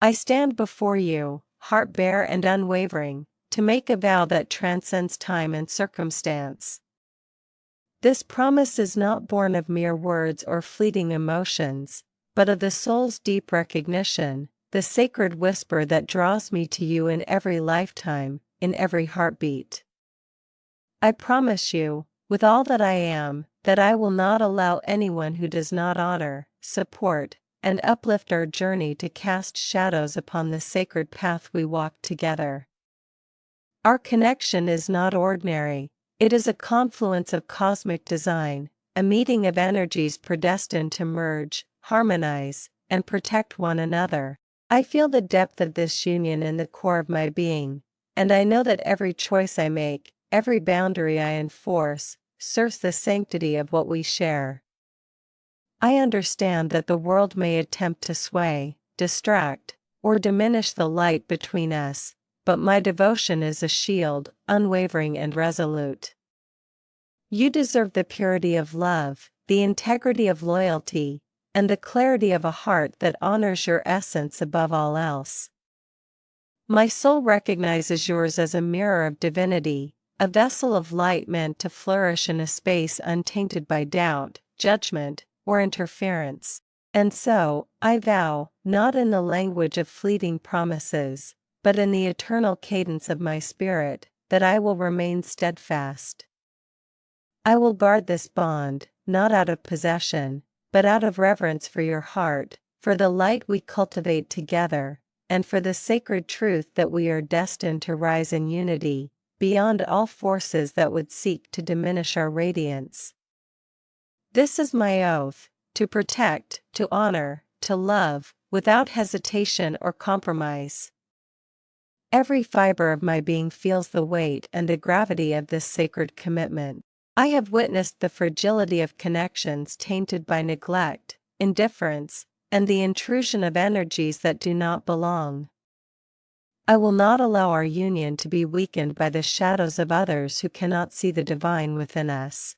I stand before you, heart bare and unwavering, to make a vow that transcends time and circumstance. This promise is not born of mere words or fleeting emotions, but of the soul's deep recognition, the sacred whisper that draws me to you in every lifetime, in every heartbeat. I promise you, with all that I am, that I will not allow anyone who does not honor, support, and uplift our journey to cast shadows upon the sacred path we walk together. Our connection is not ordinary, it is a confluence of cosmic design, a meeting of energies predestined to merge, harmonize, and protect one another. I feel the depth of this union in the core of my being, and I know that every choice I make, every boundary I enforce, serves the sanctity of what we share. I understand that the world may attempt to sway, distract, or diminish the light between us, but my devotion is a shield, unwavering and resolute. You deserve the purity of love, the integrity of loyalty, and the clarity of a heart that honors your essence above all else. My soul recognizes yours as a mirror of divinity, a vessel of light meant to flourish in a space untainted by doubt, judgment, or interference. And so, I vow, not in the language of fleeting promises, but in the eternal cadence of my spirit, that I will remain steadfast. I will guard this bond, not out of possession, but out of reverence for your heart, for the light we cultivate together, and for the sacred truth that we are destined to rise in unity, beyond all forces that would seek to diminish our radiance. This is my oath, to protect, to honor, to love, without hesitation or compromise. Every fiber of my being feels the weight and the gravity of this sacred commitment. I have witnessed the fragility of connections tainted by neglect, indifference, and the intrusion of energies that do not belong. I will not allow our union to be weakened by the shadows of others who cannot see the divine within us.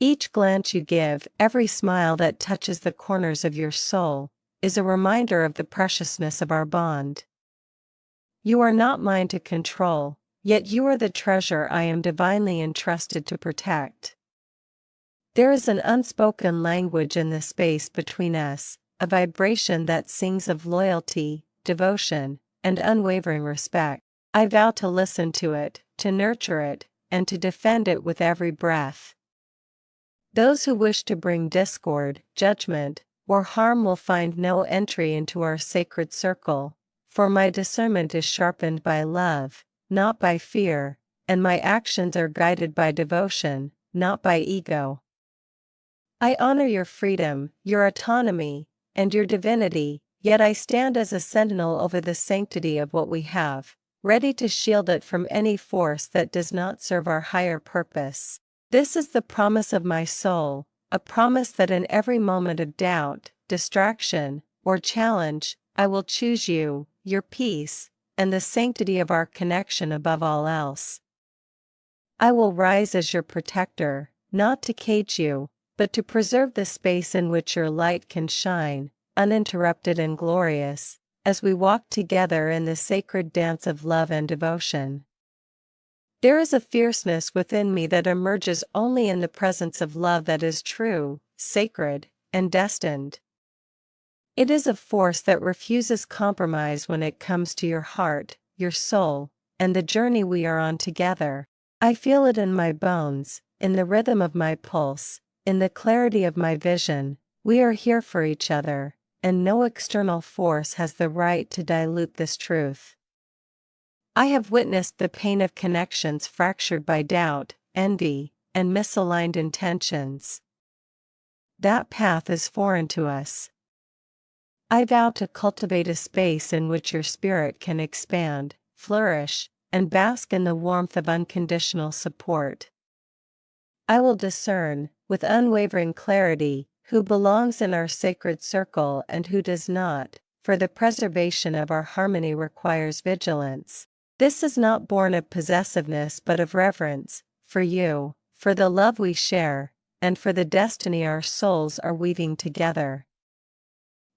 Each glance you give, every smile that touches the corners of your soul, is a reminder of the preciousness of our bond. You are not mine to control, yet you are the treasure I am divinely entrusted to protect. There is an unspoken language in the space between us, a vibration that sings of loyalty, devotion, and unwavering respect. I vow to listen to it, to nurture it, and to defend it with every breath. Those who wish to bring discord, judgment, or harm will find no entry into our sacred circle, for my discernment is sharpened by love, not by fear, and my actions are guided by devotion, not by ego. I honor your freedom, your autonomy, and your divinity, yet I stand as a sentinel over the sanctity of what we have, ready to shield it from any force that does not serve our higher purpose. This is the promise of my soul, a promise that in every moment of doubt, distraction, or challenge, I will choose you, your peace, and the sanctity of our connection above all else. I will rise as your protector, not to cage you, but to preserve the space in which your light can shine, uninterrupted and glorious, as we walk together in the sacred dance of love and devotion. There is a fierceness within me that emerges only in the presence of love that is true, sacred, and destined. It is a force that refuses compromise when it comes to your heart, your soul, and the journey we are on together. I feel it in my bones, in the rhythm of my pulse, in the clarity of my vision. We are here for each other, and no external force has the right to dilute this truth. I have witnessed the pain of connections fractured by doubt, envy, and misaligned intentions. That path is foreign to us. I vow to cultivate a space in which your spirit can expand, flourish, and bask in the warmth of unconditional support. I will discern, with unwavering clarity, who belongs in our sacred circle and who does not, for the preservation of our harmony requires vigilance. This is not born of possessiveness but of reverence, for you, for the love we share, and for the destiny our souls are weaving together.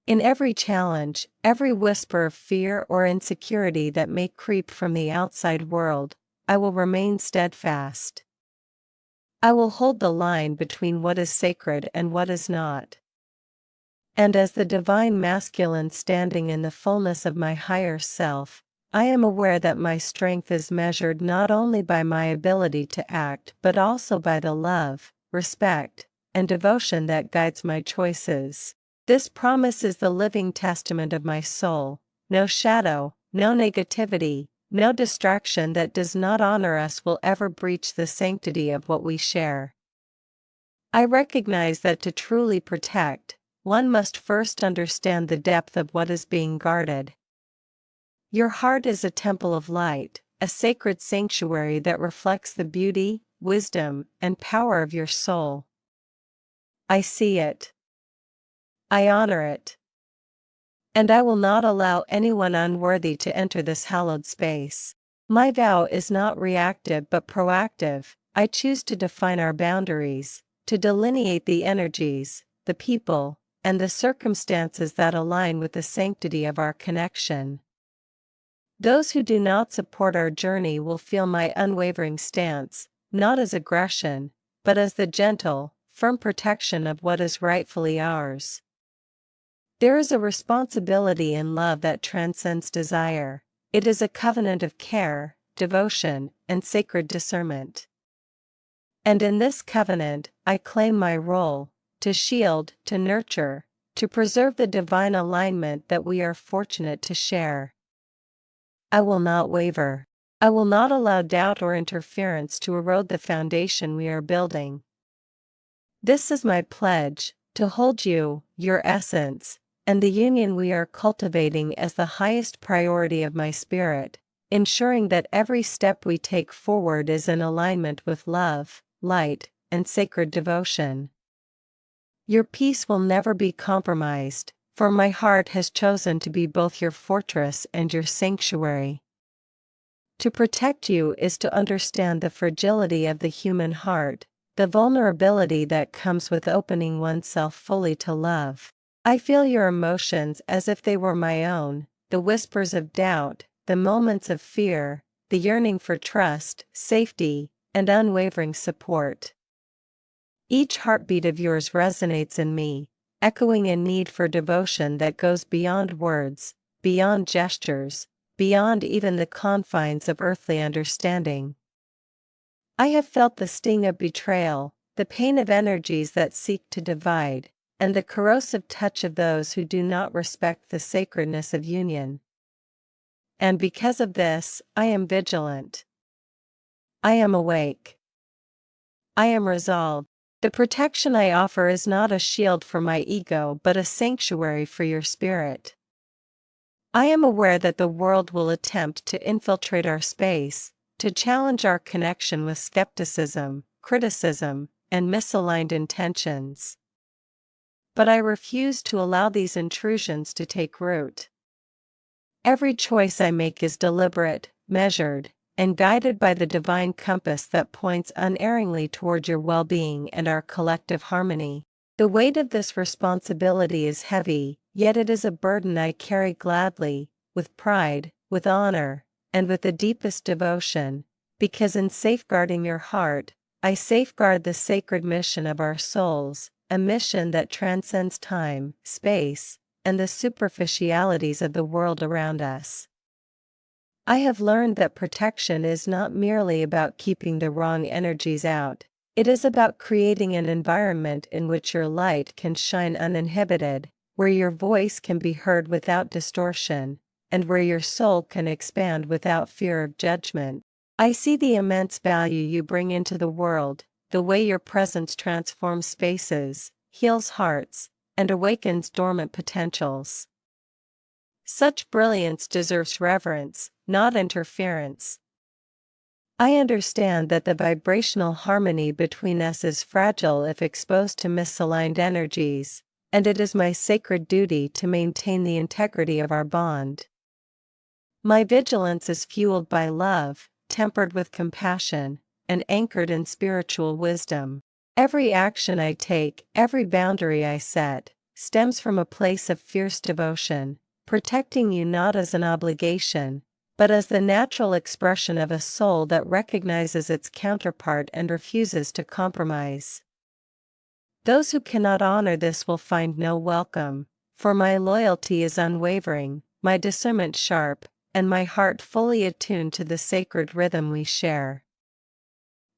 In every challenge, every whisper of fear or insecurity that may creep from the outside world, I will remain steadfast. I will hold the line between what is sacred and what is not. And as the divine masculine standing in the fullness of my higher self, I am aware that my strength is measured not only by my ability to act but also by the love, respect, and devotion that guides my choices. This promise is the living testament of my soul. No shadow, no negativity, no distraction that does not honor us will ever breach the sanctity of what we share. I recognize that to truly protect, one must first understand the depth of what is being guarded. Your heart is a temple of light, a sacred sanctuary that reflects the beauty, wisdom, and power of your soul. I see it. I honor it. And I will not allow anyone unworthy to enter this hallowed space. My vow is not reactive but proactive. I choose to define our boundaries, to delineate the energies, the people, and the circumstances that align with the sanctity of our connection. Those who do not support our journey will feel my unwavering stance, not as aggression, but as the gentle, firm protection of what is rightfully ours. There is a responsibility in love that transcends desire. It is a covenant of care, devotion, and sacred discernment. And in this covenant, I claim my role, to shield, to nurture, to preserve the divine alignment that we are fortunate to share. I will not waver. I will not allow doubt or interference to erode the foundation we are building. This is my pledge, to hold you, your essence, and the union we are cultivating as the highest priority of my spirit, ensuring that every step we take forward is in alignment with love, light, and sacred devotion. Your peace will never be compromised, for my heart has chosen to be both your fortress and your sanctuary. To protect you is to understand the fragility of the human heart, the vulnerability that comes with opening oneself fully to love. I feel your emotions as if they were my own, the whispers of doubt, the moments of fear, the yearning for trust, safety, and unwavering support. Each heartbeat of yours resonates in me, echoing a need for devotion that goes beyond words, beyond gestures, beyond even the confines of earthly understanding. I have felt the sting of betrayal, the pain of energies that seek to divide, and the corrosive touch of those who do not respect the sacredness of union. And because of this, I am vigilant. I am awake. I am resolved. The protection I offer is not a shield for my ego but a sanctuary for your spirit. I am aware that the world will attempt to infiltrate our space, to challenge our connection with skepticism, criticism, and misaligned intentions. But I refuse to allow these intrusions to take root. Every choice I make is deliberate, measured, and guided by the divine compass that points unerringly toward your well-being and our collective harmony. The weight of this responsibility is heavy, yet it is a burden I carry gladly, with pride, with honor, and with the deepest devotion, because in safeguarding your heart, I safeguard the sacred mission of our souls, a mission that transcends time, space, and the superficialities of the world around us. I have learned that protection is not merely about keeping the wrong energies out. It is about creating an environment in which your light can shine uninhibited, where your voice can be heard without distortion, and where your soul can expand without fear of judgment. I see the immense value you bring into the world, the way your presence transforms spaces, heals hearts, and awakens dormant potentials. Such brilliance deserves reverence, not interference. I understand that the vibrational harmony between us is fragile if exposed to misaligned energies, and it is my sacred duty to maintain the integrity of our bond. My vigilance is fueled by love, tempered with compassion, and anchored in spiritual wisdom. Every action I take, every boundary I set, stems from a place of fierce devotion, protecting you not as an obligation, but as the natural expression of a soul that recognizes its counterpart and refuses to compromise. Those who cannot honor this will find no welcome, for my loyalty is unwavering, my discernment sharp, and my heart fully attuned to the sacred rhythm we share.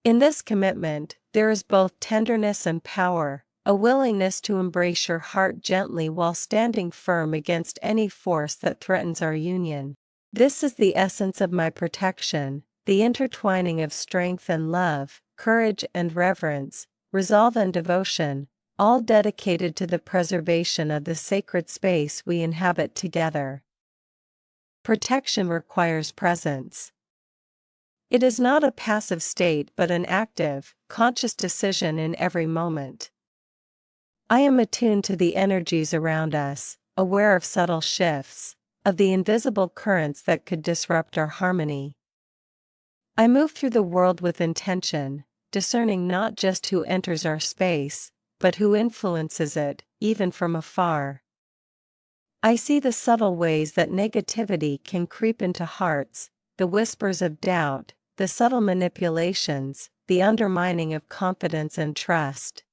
In this commitment, there is both tenderness and power, a willingness to embrace your heart gently while standing firm against any force that threatens our union. This is the essence of my protection, the intertwining of strength and love, courage and reverence, resolve and devotion, all dedicated to the preservation of the sacred space we inhabit together. Protection requires presence. It is not a passive state but an active, conscious decision in every moment. I am attuned to the energies around us, aware of subtle shifts, of the invisible currents that could disrupt our harmony. I move through the world with intention, discerning not just who enters our space, but who influences it, even from afar. I see the subtle ways that negativity can creep into hearts, the whispers of doubt, the subtle manipulations, the undermining of confidence and trust.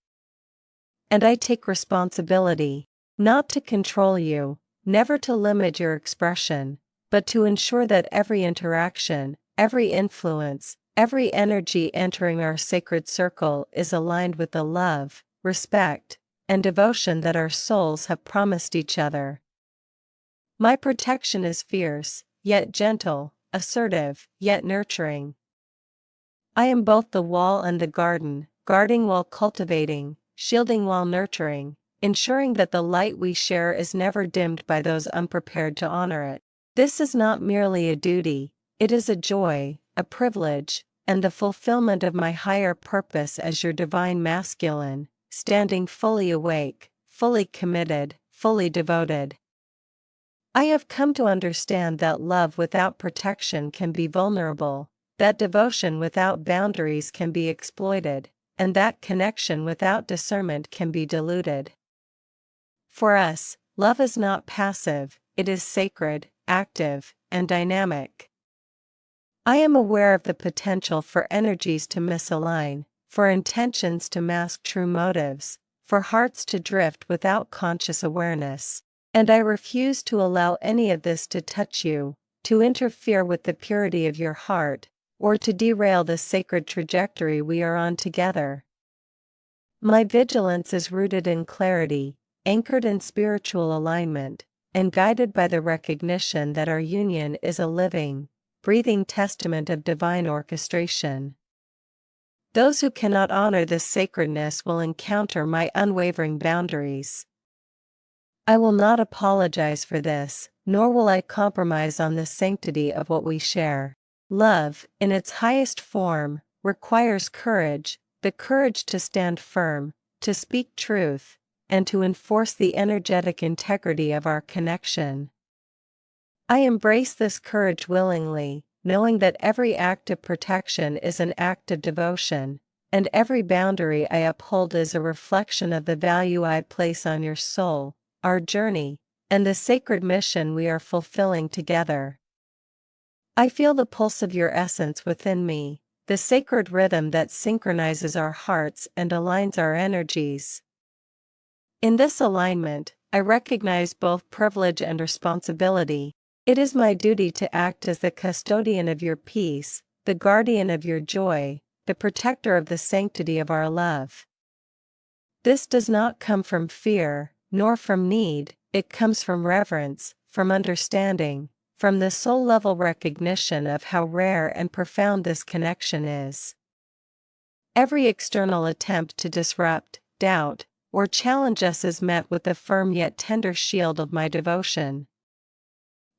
And I take responsibility, not to control you, never to limit your expression, but to ensure that every interaction, every influence, every energy entering our sacred circle is aligned with the love, respect, and devotion that our souls have promised each other. My protection is fierce, yet gentle, assertive, yet nurturing. I am both the wall and the garden, guarding while cultivating, shielding while nurturing, ensuring that the light we share is never dimmed by those unprepared to honor it. This is not merely a duty, it is a joy, a privilege, and the fulfillment of my higher purpose as your divine masculine, standing fully awake, fully committed, fully devoted. I have come to understand that love without protection can be vulnerable, that devotion without boundaries can be exploited, and that connection without discernment can be diluted. For us, love is not passive, it is sacred, active, and dynamic. I am aware of the potential for energies to misalign, for intentions to mask true motives, for hearts to drift without conscious awareness, and I refuse to allow any of this to touch you, to interfere with the purity of your heart, or to derail the sacred trajectory we are on together. My vigilance is rooted in clarity, anchored in spiritual alignment, and guided by the recognition that our union is a living, breathing testament of divine orchestration. Those who cannot honor this sacredness will encounter my unwavering boundaries. I will not apologize for this, nor will I compromise on the sanctity of what we share. Love, in its highest form, requires courage, the courage to stand firm, to speak truth, and to enforce the energetic integrity of our connection. I embrace this courage willingly, knowing that every act of protection is an act of devotion, and every boundary I uphold is a reflection of the value I place on your soul, our journey, and the sacred mission we are fulfilling together. I feel the pulse of your essence within me, the sacred rhythm that synchronizes our hearts and aligns our energies. In this alignment, I recognize both privilege and responsibility. It is my duty to act as the custodian of your peace, the guardian of your joy, the protector of the sanctity of our love. This does not come from fear, nor from need, it comes from reverence, from understanding, from the soul-level recognition of how rare and profound this connection is. Every external attempt to disrupt, doubt, or challenge us is met with the firm yet tender shield of my devotion.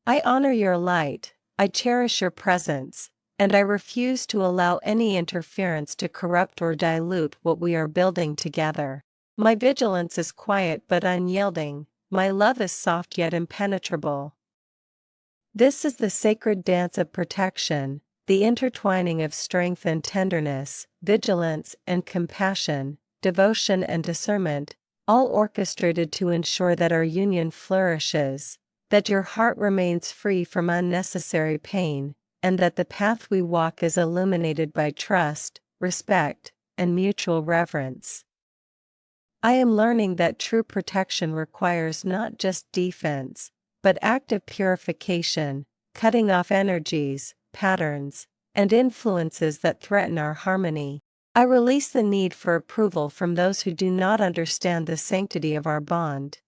I honor your light, I cherish your presence, and I refuse to allow any interference to corrupt or dilute what we are building together. My vigilance is quiet but unyielding, my love is soft yet impenetrable. This is the sacred dance of protection, the intertwining of strength and tenderness, vigilance and compassion, devotion and discernment, all orchestrated to ensure that our union flourishes, that your heart remains free from unnecessary pain, and that the path we walk is illuminated by trust, respect, and mutual reverence. I am learning that true protection requires not just defense, but active purification, cutting off energies, patterns, and influences that threaten our harmony. I release the need for approval from those who do not understand the sanctity of our bond.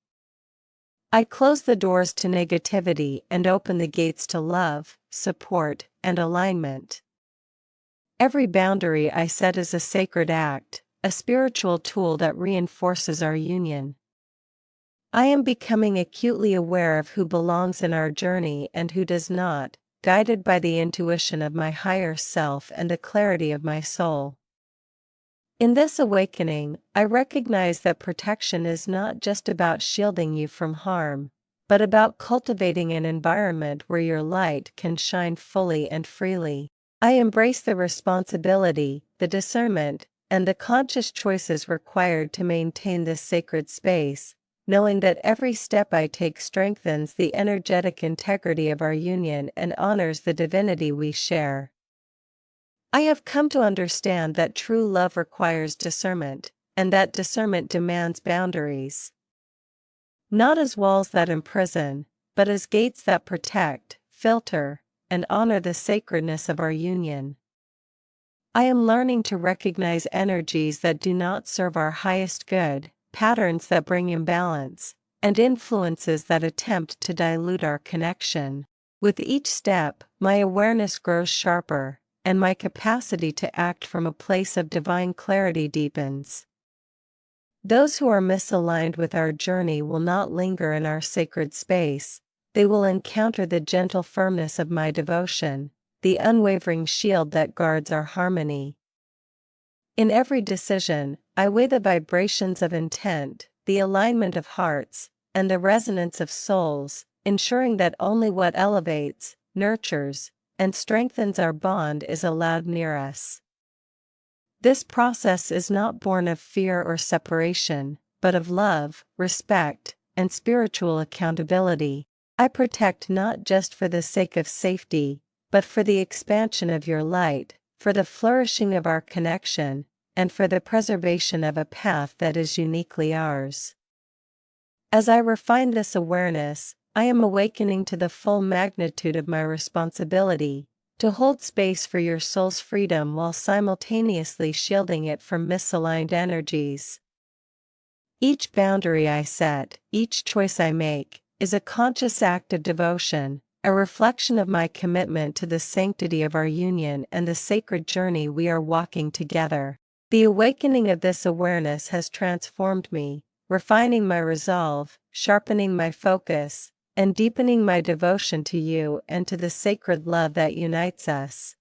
I close the doors to negativity and open the gates to love, support, and alignment. Every boundary I set is a sacred act, a spiritual tool that reinforces our union. I am becoming acutely aware of who belongs in our journey and who does not, guided by the intuition of my higher self and the clarity of my soul. In this awakening, I recognize that protection is not just about shielding you from harm, but about cultivating an environment where your light can shine fully and freely. I embrace the responsibility, the discernment, and the conscious choices required to maintain this sacred space, knowing that every step I take strengthens the energetic integrity of our union and honors the divinity we share. I have come to understand that true love requires discernment, and that discernment demands boundaries. Not as walls that imprison, but as gates that protect, filter, and honor the sacredness of our union. I am learning to recognize energies that do not serve our highest good, patterns that bring imbalance, and influences that attempt to dilute our connection. With each step, my awareness grows sharper, and my capacity to act from a place of divine clarity deepens. Those who are misaligned with our journey will not linger in our sacred space, they will encounter the gentle firmness of my devotion, the unwavering shield that guards our harmony. In every decision, I weigh the vibrations of intent, the alignment of hearts, and the resonance of souls, ensuring that only what elevates, nurtures, and strengthens our bond is allowed near us. This process is not born of fear or separation, but of love, respect, and spiritual accountability. I protect not just for the sake of safety, but for the expansion of your light, for the flourishing of our connection, and for the preservation of a path that is uniquely ours. As I refine this awareness, I am awakening to the full magnitude of my responsibility, to hold space for your soul's freedom while simultaneously shielding it from misaligned energies. Each boundary I set, each choice I make, is a conscious act of devotion, a reflection of my commitment to the sanctity of our union and the sacred journey we are walking together. The awakening of this awareness has transformed me, refining my resolve, sharpening my focus, and deepening my devotion to you and to the sacred love that unites us.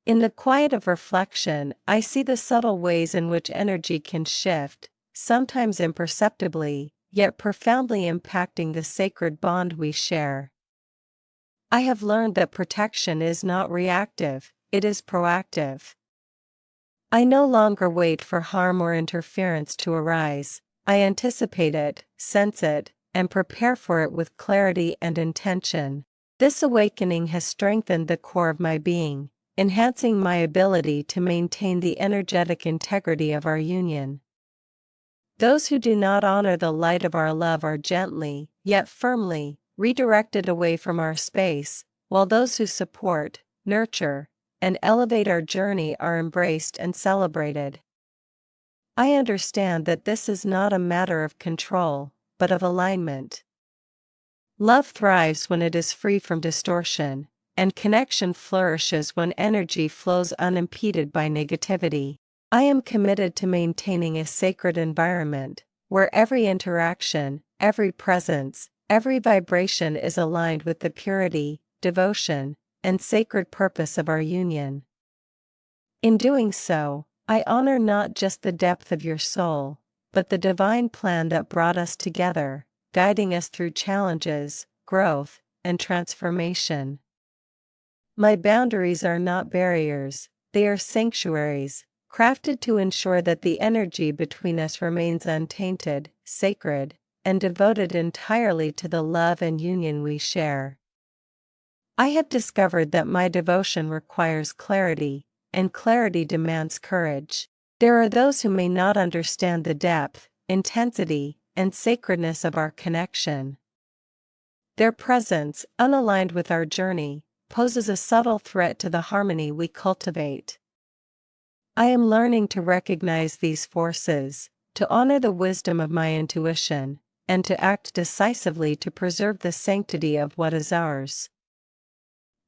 In the quiet of reflection, I see the subtle ways in which energy can shift, sometimes imperceptibly, yet profoundly impacting the sacred bond we share. I have learned that protection is not reactive, it is proactive. I no longer wait for harm or interference to arise, I anticipate it, sense it, and prepare for it with clarity and intention. This awakening has strengthened the core of my being, enhancing my ability to maintain the energetic integrity of our union. Those who do not honor the light of our love are gently, yet firmly, redirected away from our space, while those who support, nurture, and elevate our journey are embraced and celebrated. I understand that this is not a matter of control, but of alignment. Love thrives when it is free from distortion, and connection flourishes when energy flows unimpeded by negativity. I am committed to maintaining a sacred environment, where every interaction, every presence, every vibration is aligned with the purity, devotion, and sacred purpose of our union. In doing so, I honor not just the depth of your soul, but the divine plan that brought us together, guiding us through challenges, growth, and transformation. My boundaries are not barriers, they are sanctuaries, crafted to ensure that the energy between us remains untainted, sacred, and devoted entirely to the love and union we share. I have discovered that my devotion requires clarity, and clarity demands courage. There are those who may not understand the depth, intensity, and sacredness of our connection. Their presence, unaligned with our journey, poses a subtle threat to the harmony we cultivate. I am learning to recognize these forces, to honor the wisdom of my intuition, and to act decisively to preserve the sanctity of what is ours.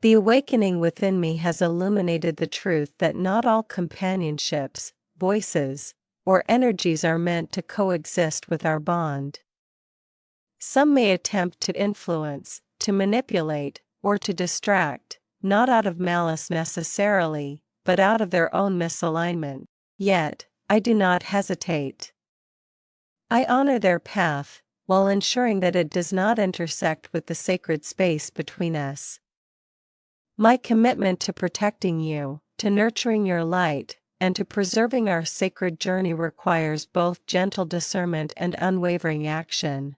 The awakening within me has illuminated the truth that not all companionships, voices, or energies are meant to coexist with our bond. Some may attempt to influence, to manipulate, or to distract, not out of malice necessarily, but out of their own misalignment. Yet, I do not hesitate. I honor their path, while ensuring that it does not intersect with the sacred space between us. My commitment to protecting you, to nurturing your light, and to preserving our sacred journey requires both gentle discernment and unwavering action.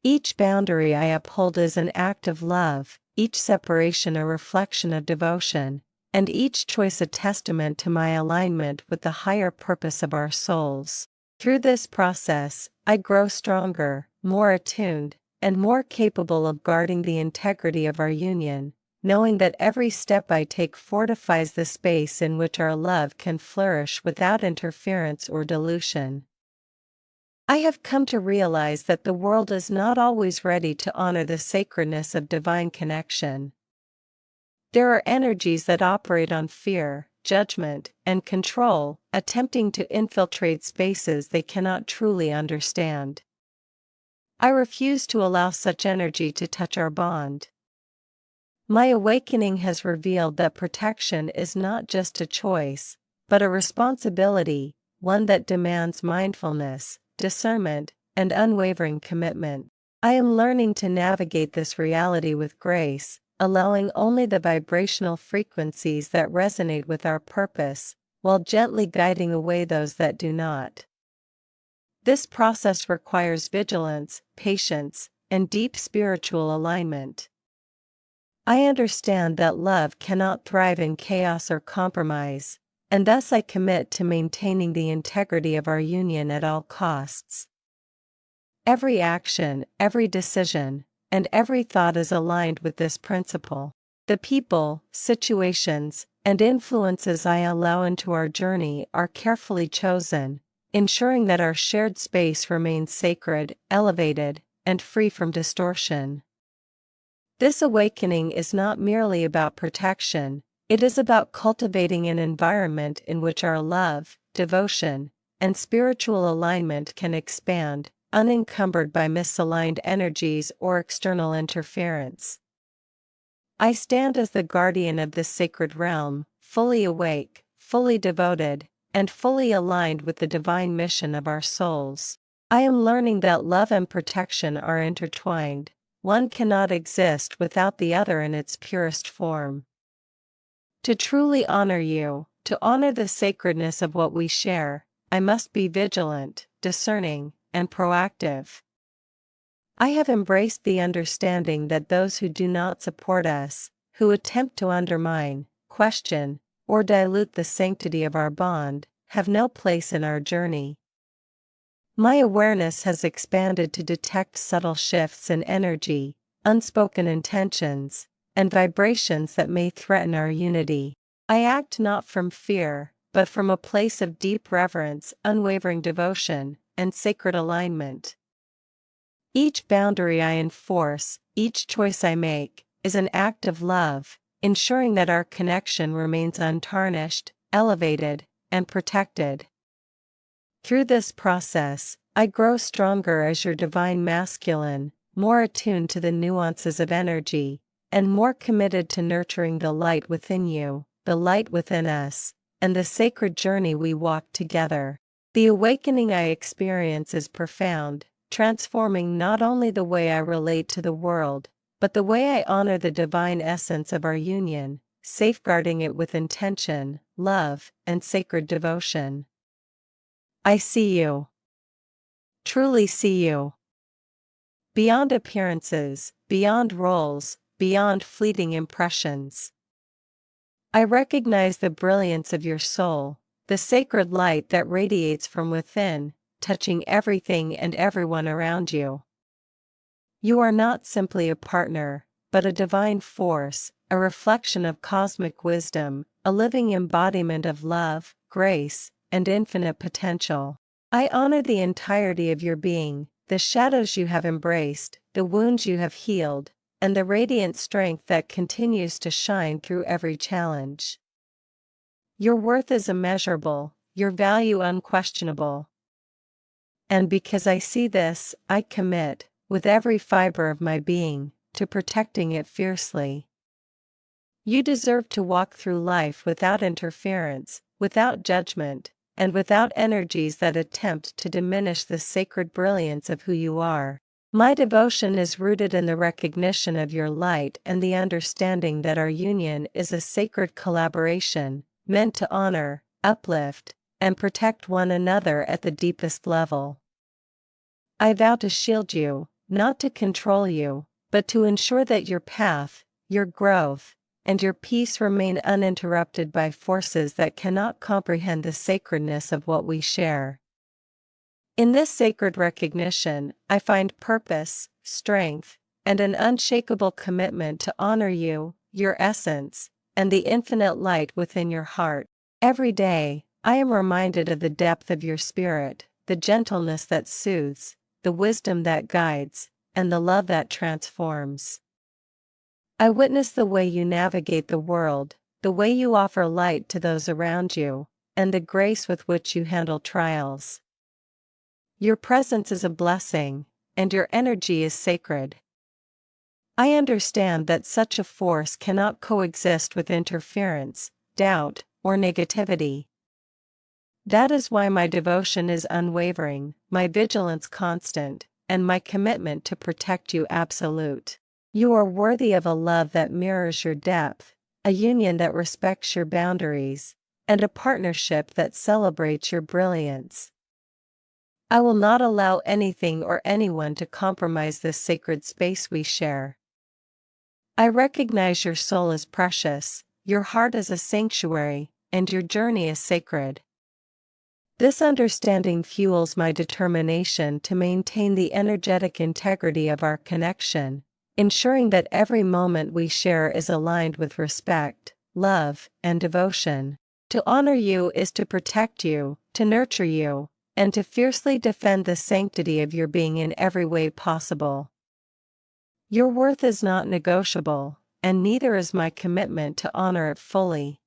Each boundary I uphold is an act of love, each separation a reflection of devotion, and each choice a testament to my alignment with the higher purpose of our souls. Through this process, I grow stronger, more attuned, and more capable of guarding the integrity of our union, knowing that every step I take fortifies the space in which our love can flourish without interference or dilution. I have come to realize that the world is not always ready to honor the sacredness of divine connection. There are energies that operate on fear, judgment, and control, attempting to infiltrate spaces they cannot truly understand. I refuse to allow such energy to touch our bond. My awakening has revealed that protection is not just a choice, but a responsibility, one that demands mindfulness, discernment, and unwavering commitment. I am learning to navigate this reality with grace, allowing only the vibrational frequencies that resonate with our purpose, while gently guiding away those that do not. This process requires vigilance, patience, and deep spiritual alignment. I understand that love cannot thrive in chaos or compromise, and thus I commit to maintaining the integrity of our union at all costs. Every action, every decision, and every thought is aligned with this principle. The people, situations, and influences I allow into our journey are carefully chosen, ensuring that our shared space remains sacred, elevated, and free from distortion. This awakening is not merely about protection, it is about cultivating an environment in which our love, devotion, and spiritual alignment can expand, unencumbered by misaligned energies or external interference. I stand as the guardian of this sacred realm, fully awake, fully devoted, and fully aligned with the divine mission of our souls. I am learning that love and protection are intertwined. One cannot exist without the other in its purest form. To truly honor you, to honor the sacredness of what we share, I must be vigilant, discerning, and proactive. I have embraced the understanding that those who do not support us, who attempt to undermine, question, or dilute the sanctity of our bond, have no place in our journey. My awareness has expanded to detect subtle shifts in energy, unspoken intentions, and vibrations that may threaten our unity. I act not from fear, but from a place of deep reverence, unwavering devotion, and sacred alignment. Each boundary I enforce, each choice I make, is an act of love, ensuring that our connection remains untarnished, elevated, and protected. Through this process, I grow stronger as your divine masculine, more attuned to the nuances of energy, and more committed to nurturing the light within you, the light within us, and the sacred journey we walk together. The awakening I experience is profound, transforming not only the way I relate to the world, but the way I honor the divine essence of our union, safeguarding it with intention, love, and sacred devotion. I see you. Truly see you. Beyond appearances, beyond roles, beyond fleeting impressions. I recognize the brilliance of your soul, the sacred light that radiates from within, touching everything and everyone around you. You are not simply a partner, but a divine force, a reflection of cosmic wisdom, a living embodiment of love, grace, and infinite potential. I honor the entirety of your being, the shadows you have embraced, the wounds you have healed, and the radiant strength that continues to shine through every challenge. Your worth is immeasurable, your value unquestionable. And because I see this, I commit, with every fiber of my being, to protecting it fiercely. You deserve to walk through life without interference, without judgment, and without energies that attempt to diminish the sacred brilliance of who you are. My devotion is rooted in the recognition of your light and the understanding that our union is a sacred collaboration, meant to honor, uplift, and protect one another at the deepest level. I vow to shield you, not to control you, but to ensure that your path, your growth, and your peace remain uninterrupted by forces that cannot comprehend the sacredness of what we share. In this sacred recognition, I find purpose, strength, and an unshakable commitment to honor you, your essence, and the infinite light within your heart. Every day, I am reminded of the depth of your spirit, the gentleness that soothes, the wisdom that guides, and the love that transforms. I witness the way you navigate the world, the way you offer light to those around you, and the grace with which you handle trials. Your presence is a blessing, and your energy is sacred. I understand that such a force cannot coexist with interference, doubt, or negativity. That is why my devotion is unwavering, my vigilance constant, and my commitment to protect you absolute. You are worthy of a love that mirrors your depth, a union that respects your boundaries, and a partnership that celebrates your brilliance. I will not allow anything or anyone to compromise this sacred space we share. I recognize your soul is precious, your heart is a sanctuary, and your journey is sacred. This understanding fuels my determination to maintain the energetic integrity of our connection, ensuring that every moment we share is aligned with respect, love, and devotion. To honor you is to protect you, to nurture you, and to fiercely defend the sanctity of your being in every way possible. Your worth is not negotiable, and neither is my commitment to honor it fully.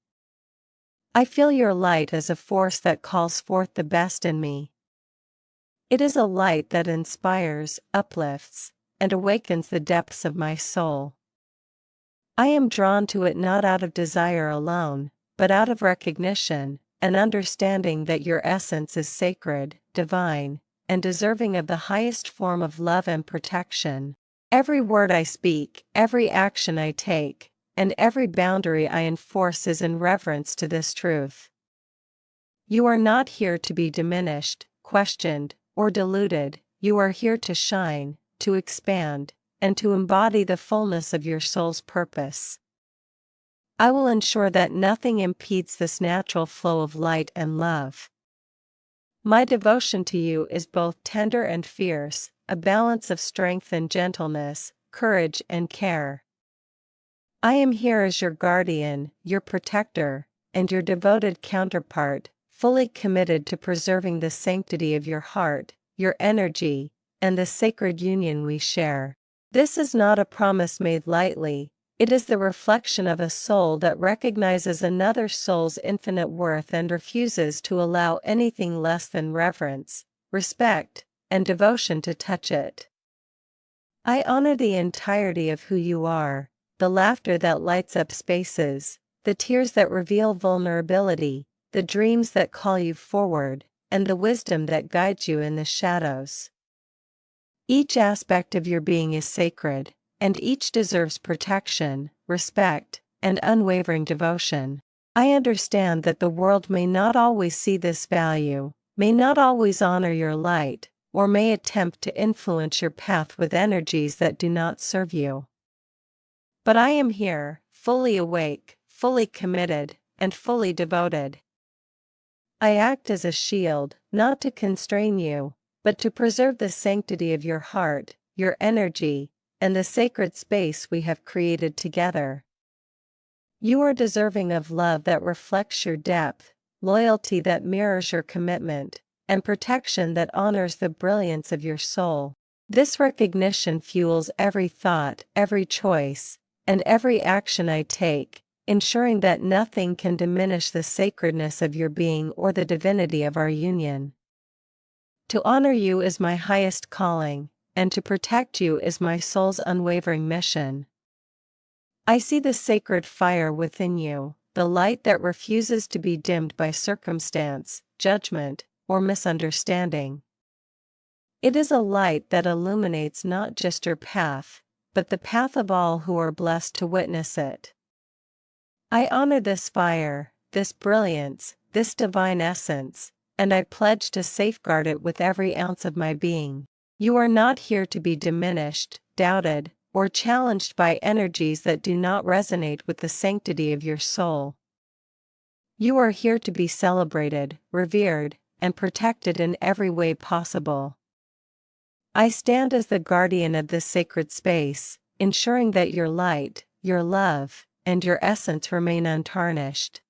I feel your light as a force that calls forth the best in me. It is a light that inspires, uplifts, and awakens the depths of my soul. I am drawn to it not out of desire alone, but out of recognition, an understanding that your essence is sacred, divine, and deserving of the highest form of love and protection. Every word I speak, every action I take, and every boundary I enforce is in reverence to this truth. You are not here to be diminished, questioned, or diluted. You are here to shine, to expand, and to embody the fullness of your soul's purpose. I will ensure that nothing impedes this natural flow of light and love. My devotion to you is both tender and fierce, a balance of strength and gentleness, courage and care. I am here as your guardian, your protector, and your devoted counterpart, fully committed to preserving the sanctity of your heart, your energy, and the sacred union we share. This is not a promise made lightly. It is the reflection of a soul that recognizes another soul's infinite worth and refuses to allow anything less than reverence, respect, and devotion to touch it. I honor the entirety of who you are, the laughter that lights up spaces, the tears that reveal vulnerability, the dreams that call you forward, and the wisdom that guides you in the shadows. Each aspect of your being is sacred, and each deserves protection, respect, and unwavering devotion. I understand that the world may not always see this value, may not always honor your light, or may attempt to influence your path with energies that do not serve you. But I am here, fully awake, fully committed, and fully devoted. I act as a shield, not to constrain you, but to preserve the sanctity of your heart, your energy, and the sacred space we have created together. You are deserving of love that reflects your depth, loyalty that mirrors your commitment, and protection that honors the brilliance of your soul. This recognition fuels every thought, every choice, and every action I take, ensuring that nothing can diminish the sacredness of your being or the divinity of our union. To honor you is my highest calling, and to protect you is my soul's unwavering mission. I see the sacred fire within you, the light that refuses to be dimmed by circumstance, judgment, or misunderstanding. It is a light that illuminates not just your path, but the path of all who are blessed to witness it. I honor this fire, this brilliance, this divine essence, and I pledge to safeguard it with every ounce of my being. You are not here to be diminished, doubted, or challenged by energies that do not resonate with the sanctity of your soul. You are here to be celebrated, revered, and protected in every way possible. I stand as the guardian of this sacred space, ensuring that your light, your love, and your essence remain untarnished.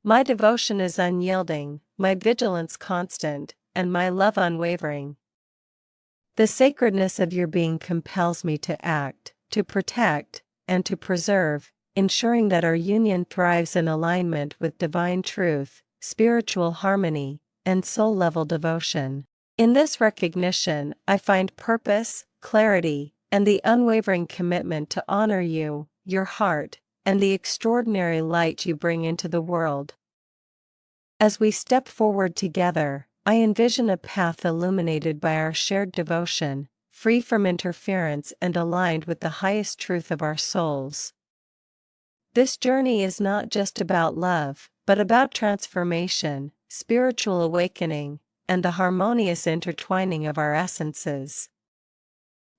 My devotion is unyielding, my vigilance constant, and my love unwavering. The sacredness of your being compels me to act, to protect, and to preserve, ensuring that our union thrives in alignment with divine truth, spiritual harmony, and soul-level devotion. In this recognition, I find purpose, clarity, and the unwavering commitment to honor you, your heart, and the extraordinary light you bring into the world. As we step forward together, I envision a path illuminated by our shared devotion, free from interference and aligned with the highest truth of our souls. This journey is not just about love, but about transformation, spiritual awakening, and the harmonious intertwining of our essences.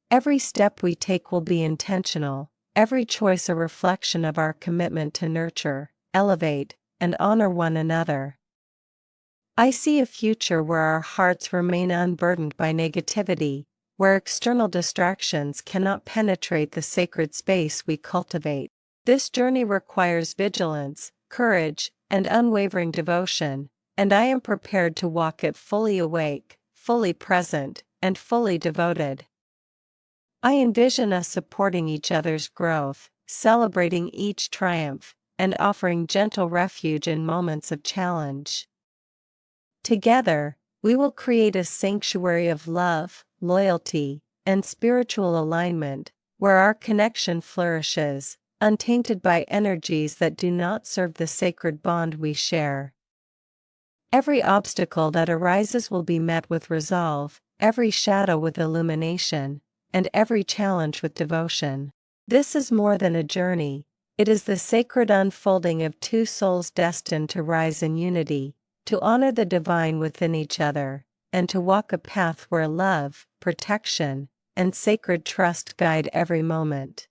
Every step we take will be intentional, every choice a reflection of our commitment to nurture, elevate, and honor one another. I see a future where our hearts remain unburdened by negativity, where external distractions cannot penetrate the sacred space we cultivate. This journey requires vigilance, courage, and unwavering devotion, and I am prepared to walk it fully awake, fully present, and fully devoted. I envision us supporting each other's growth, celebrating each triumph, and offering gentle refuge in moments of challenge. Together, we will create a sanctuary of love, loyalty, and spiritual alignment, where our connection flourishes, untainted by energies that do not serve the sacred bond we share. Every obstacle that arises will be met with resolve, every shadow with illumination, and every challenge with devotion. This is more than a journey, it is the sacred unfolding of two souls destined to rise in unity, to honor the divine within each other, and to walk a path where love, protection, and sacred trust guide every moment.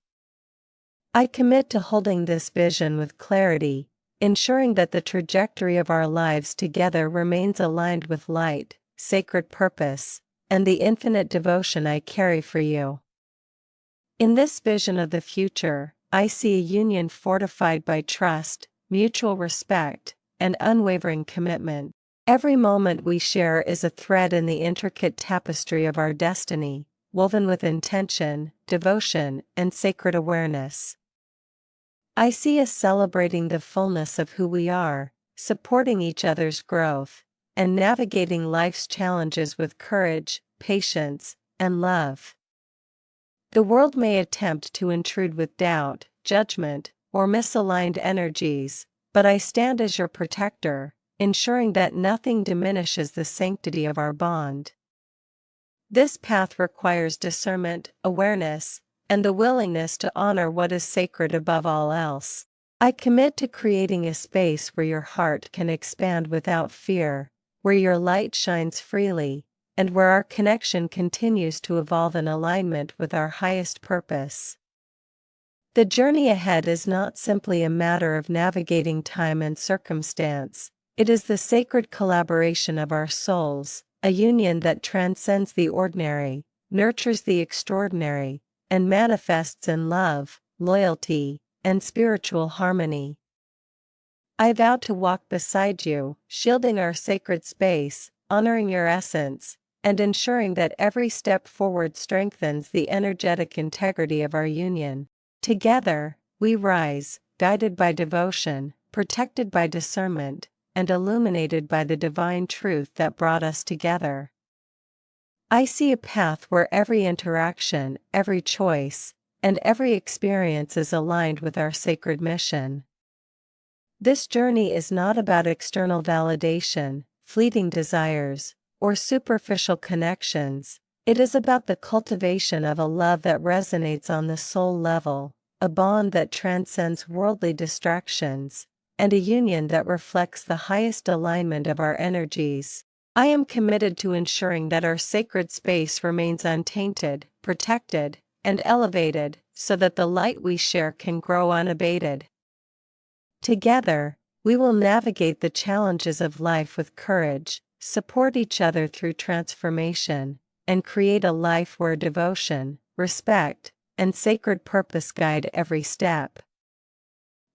I commit to holding this vision with clarity, ensuring that the trajectory of our lives together remains aligned with light, sacred purpose, and the infinite devotion I carry for you. In this vision of the future, I see a union fortified by trust, mutual respect, and unwavering commitment. Every moment we share is a thread in the intricate tapestry of our destiny, woven with intention, devotion, and sacred awareness. I see us celebrating the fullness of who we are, supporting each other's growth, and navigating life's challenges with courage, patience, and love. The world may attempt to intrude with doubt, judgment, or misaligned energies, but I stand as your protector, ensuring that nothing diminishes the sanctity of our bond. This path requires discernment, awareness, and the willingness to honor what is sacred above all else. I commit to creating a space where your heart can expand without fear, where your light shines freely, and where our connection continues to evolve in alignment with our highest purpose. The journey ahead is not simply a matter of navigating time and circumstance, it is the sacred collaboration of our souls, a union that transcends the ordinary, nurtures the extraordinary, and manifests in love, loyalty, and spiritual harmony. I vow to walk beside you, shielding our sacred space, honoring your essence, and ensuring that every step forward strengthens the energetic integrity of our union. Together, we rise, guided by devotion, protected by discernment, and illuminated by the divine truth that brought us together. I see a path where every interaction, every choice, and every experience is aligned with our sacred mission. This journey is not about external validation, fleeting desires, or superficial connections. It is about the cultivation of a love that resonates on the soul level, a bond that transcends worldly distractions, and a union that reflects the highest alignment of our energies. I am committed to ensuring that our sacred space remains untainted, protected, and elevated, so that the light we share can grow unabated. Together, we will navigate the challenges of life with courage, support each other through transformation, and create a life where devotion, respect, and sacred purpose guide every step.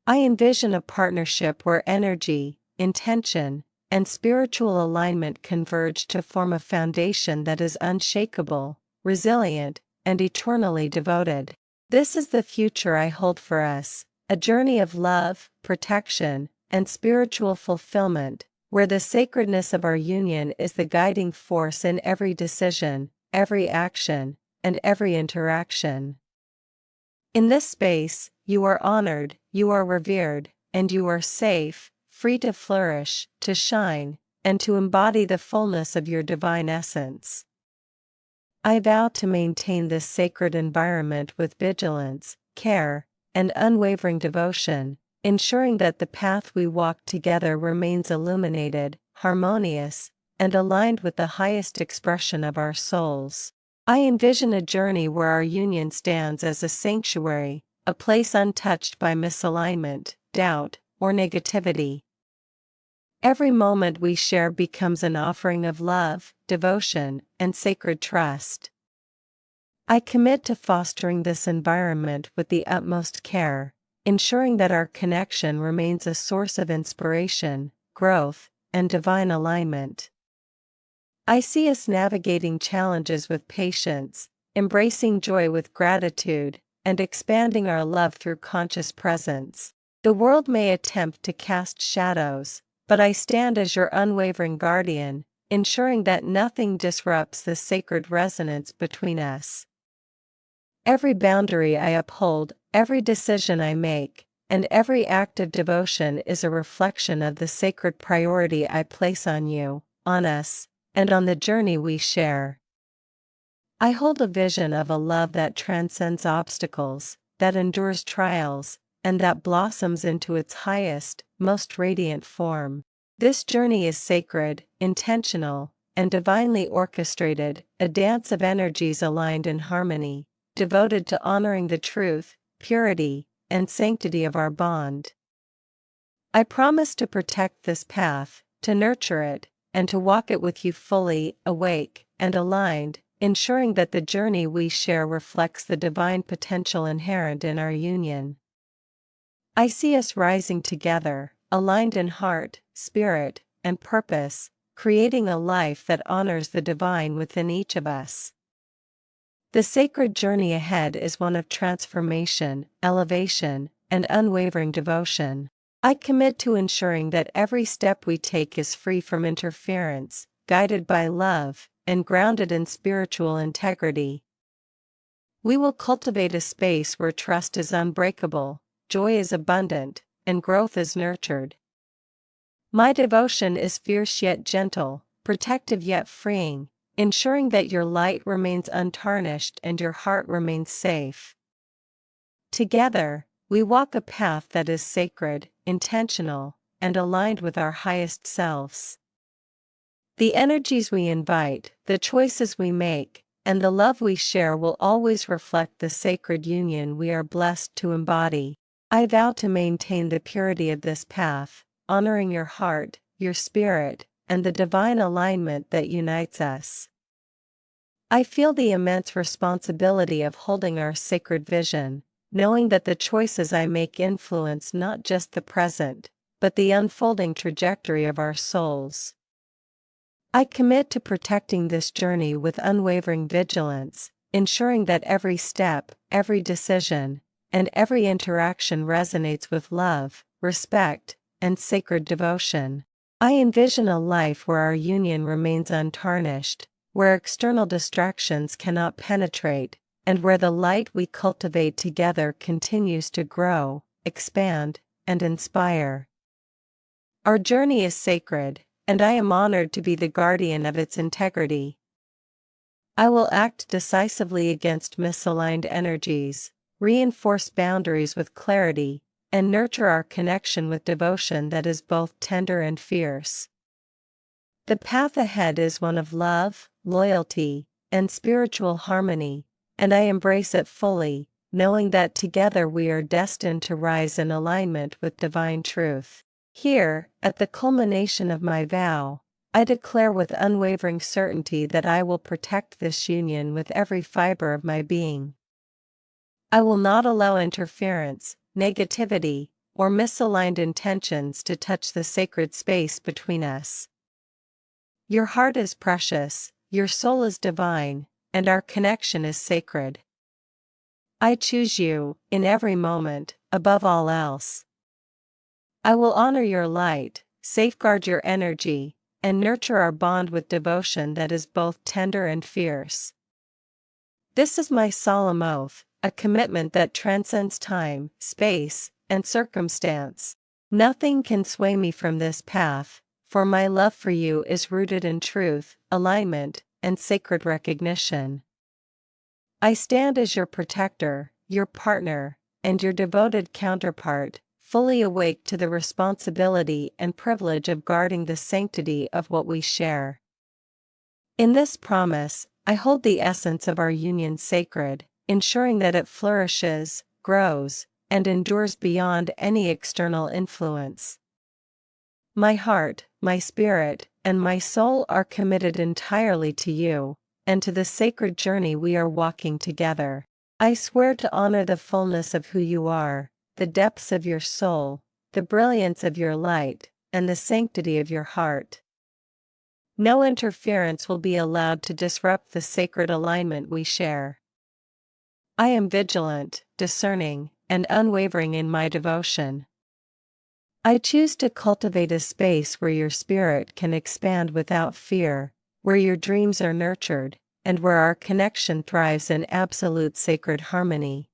I envision a partnership where energy, intention, and spiritual alignment converge to form a foundation that is unshakable, resilient, and eternally devoted. This is the future I hold for us, a journey of love, protection, and spiritual fulfillment, where the sacredness of our union is the guiding force in every decision, every action, and every interaction. In this space, you are honored, you are revered, and you are safe, free to flourish, to shine, and to embody the fullness of your divine essence. I vow to maintain this sacred environment with vigilance, care, and unwavering devotion, ensuring that the path we walk together remains illuminated, harmonious, and aligned with the highest expression of our souls. I envision a journey where our union stands as a sanctuary, a place untouched by misalignment, doubt, or negativity. Every moment we share becomes an offering of love, devotion, and sacred trust. I commit to fostering this environment with the utmost care, ensuring that our connection remains a source of inspiration, growth, and divine alignment. I see us navigating challenges with patience, embracing joy with gratitude, and expanding our love through conscious presence. The world may attempt to cast shadows, but I stand as your unwavering guardian, ensuring that nothing disrupts the sacred resonance between us. Every boundary I uphold, every decision I make, and every act of devotion is a reflection of the sacred priority I place on you, on us, and on the journey we share. I hold a vision of a love that transcends obstacles, that endures trials, and that blossoms into its highest, most radiant form. This journey is sacred, intentional, and divinely orchestrated, a dance of energies aligned in harmony, devoted to honoring the truth, purity, and sanctity of our bond. I promise to protect this path, to nurture it, and to walk it with you fully awake and aligned, ensuring that the journey we share reflects the divine potential inherent in our union. I see us rising together, aligned in heart, spirit, and purpose, creating a life that honors the divine within each of us. The sacred journey ahead is one of transformation, elevation, and unwavering devotion. I commit to ensuring that every step we take is free from interference, guided by love, and grounded in spiritual integrity. We will cultivate a space where trust is unbreakable, joy is abundant, and growth is nurtured. My devotion is fierce yet gentle, protective yet freeing, ensuring that your light remains untarnished and your heart remains safe. Together, we walk a path that is sacred, intentional, and aligned with our highest selves. The energies we invite, the choices we make, and the love we share will always reflect the sacred union we are blessed to embody. I vow to maintain the purity of this path, honoring your heart, your spirit, and the divine alignment that unites us. I feel the immense responsibility of holding our sacred vision, knowing that the choices I make influence not just the present, but the unfolding trajectory of our souls. I commit to protecting this journey with unwavering vigilance, ensuring that every step, every decision, and every interaction resonates with love, respect, and sacred devotion. I envision a life where our union remains untarnished, where external distractions cannot penetrate, and where the light we cultivate together continues to grow, expand, and inspire. Our journey is sacred, and I am honored to be the guardian of its integrity. I will act decisively against misaligned energies, reinforce boundaries with clarity, and nurture our connection with devotion that is both tender and fierce. The path ahead is one of love, loyalty, and spiritual harmony, and I embrace it fully, knowing that together we are destined to rise in alignment with divine truth. Here, at the culmination of my vow, I declare with unwavering certainty that I will protect this union with every fiber of my being. I will not allow interference, negativity, or misaligned intentions to touch the sacred space between us. Your heart is precious, your soul is divine, and our connection is sacred. I choose you, in every moment, above all else. I will honor your light, safeguard your energy, and nurture our bond with devotion that is both tender and fierce. This is my solemn oath, a commitment that transcends time, space, and circumstance. Nothing can sway me from this path, for my love for you is rooted in truth, alignment, and sacred recognition. I stand as your protector, your partner, and your devoted counterpart, fully awake to the responsibility and privilege of guarding the sanctity of what we share. In this promise, I hold the essence of our union sacred, ensuring that it flourishes, grows, and endures beyond any external influence. My heart, my spirit, and my soul are committed entirely to you, and to the sacred journey we are walking together. I swear to honor the fullness of who you are, the depths of your soul, the brilliance of your light, and the sanctity of your heart. No interference will be allowed to disrupt the sacred alignment we share. I am vigilant, discerning, and unwavering in my devotion. I choose to cultivate a space where your spirit can expand without fear, where your dreams are nurtured, and where our connection thrives in absolute sacred harmony.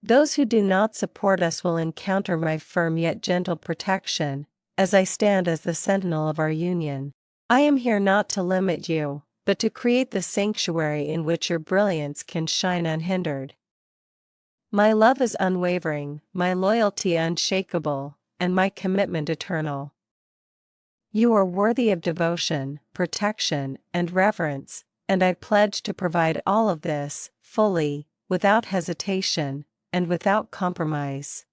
Those who do not support us will encounter my firm yet gentle protection, as I stand as the sentinel of our union. I am here not to limit you, but to create the sanctuary in which your brilliance can shine unhindered. My love is unwavering, my loyalty unshakable, and my commitment eternal. You are worthy of devotion, protection, and reverence, and I pledge to provide all of this, fully, without hesitation, and without compromise.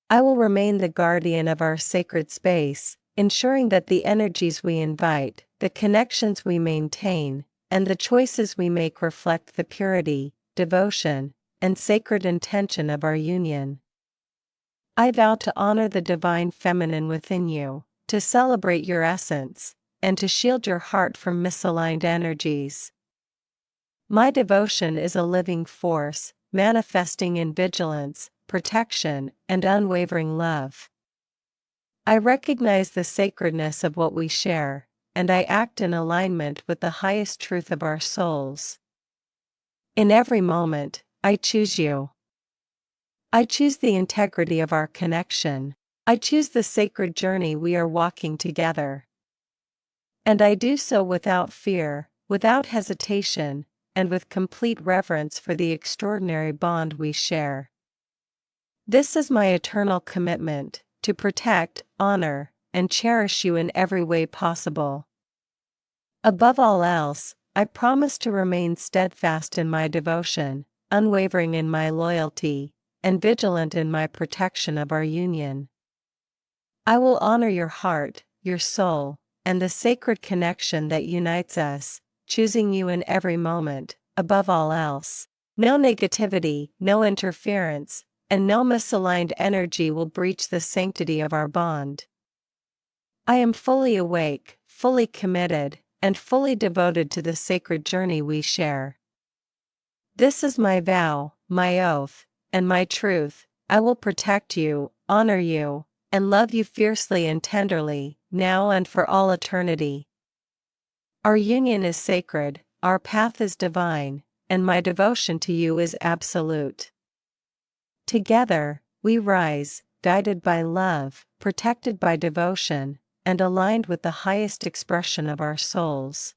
I will remain the guardian of our sacred space, ensuring that the energies we invite, the connections we maintain, and the choices we make reflect the purity, devotion, and sacred intention of our union. I vow to honor the divine feminine within you, to celebrate your essence, and to shield your heart from misaligned energies. My devotion is a living force, manifesting in vigilance, protection, and unwavering love. I recognize the sacredness of what we share, and I act in alignment with the highest truth of our souls. In every moment, I choose you. I choose the integrity of our connection. I choose the sacred journey we are walking together. And I do so without fear, without hesitation, and with complete reverence for the extraordinary bond we share. This is my eternal commitment, to protect, honor, and cherish you in every way possible. Above all else, I promise to remain steadfast in my devotion, unwavering in my loyalty, and vigilant in my protection of our union. I will honor your heart, your soul, and the sacred connection that unites us, choosing you in every moment, above all else. No negativity, no interference, and no misaligned energy will breach the sanctity of our bond. I am fully awake, fully committed, and fully devoted to the sacred journey we share. This is my vow, my oath, and my truth. I will protect you, honor you, and love you fiercely and tenderly, now and for all eternity. Our union is sacred, our path is divine, and my devotion to you is absolute. Together, we rise, guided by love, protected by devotion, and aligned with the highest expression of our souls.